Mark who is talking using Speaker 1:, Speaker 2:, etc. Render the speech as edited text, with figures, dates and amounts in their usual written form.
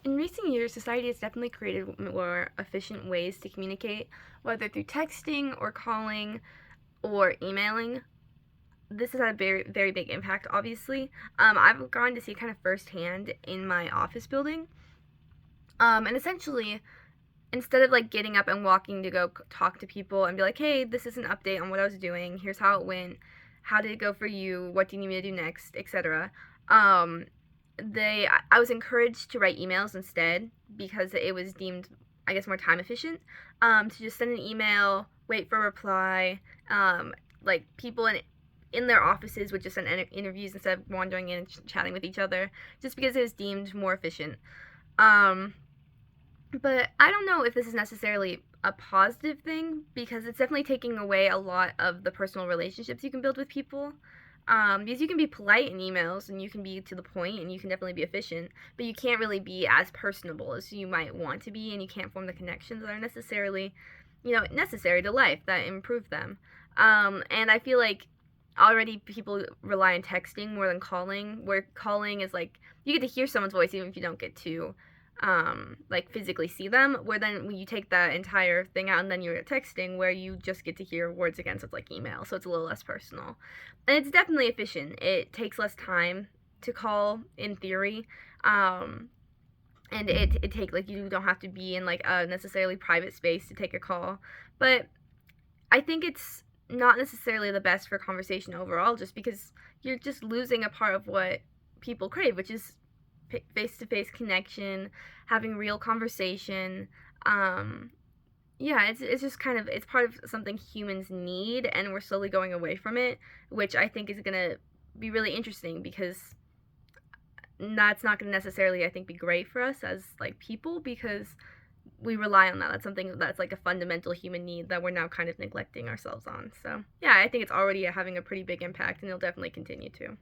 Speaker 1: In recent years, society has definitely created more efficient ways to communicate, whether through texting or calling or emailing. This has had a very, very big impact, obviously. I've gone to see kind of firsthand in my office building. And essentially, instead of like getting up and walking to go talk to people and be like, hey, this is an update on what I was doing, here's how it went, how did it go for you, what do you need me to do next, etc. Um, I was encouraged to write emails instead because it was deemed, I guess, more time efficient. To just send an email, wait for a reply. Like people in their offices would just send interviews instead of wandering in and chatting with each other, just because it was deemed more efficient. Um, but I don't know if this is necessarily a positive thing because it's definitely taking away a lot of the personal relationships you can build with people. Because you can be polite in emails and you can be to the point and you can definitely be efficient, but you can't really be as personable as you might want to be, and you can't form the connections that are necessarily, necessary to life that improve them. And I feel like already people rely on texting more than calling, where calling is like you get to hear someone's voice even if you don't get to like physically see them, where then when you take that entire thing out and then you're texting where you just get to hear words again, so it's like email, so it's a little less personal. And it's definitely efficient. It takes less time to call in theory. And it take like you don't have to be in like a necessarily private space to take a call. But I think it's not necessarily the best for conversation overall, just because you're just losing a part of what people crave, which is face to face connection, having real conversation. Um, yeah, it's just kind of it's part of something humans need, and we're slowly going away from it, which I think is gonna be really interesting because that's not gonna necessarily I think be great for us as like people because we rely on that. That's something that's like a fundamental human need that we're now kind of neglecting ourselves on. So yeah, I think it's already having a pretty big impact, and it'll definitely continue to.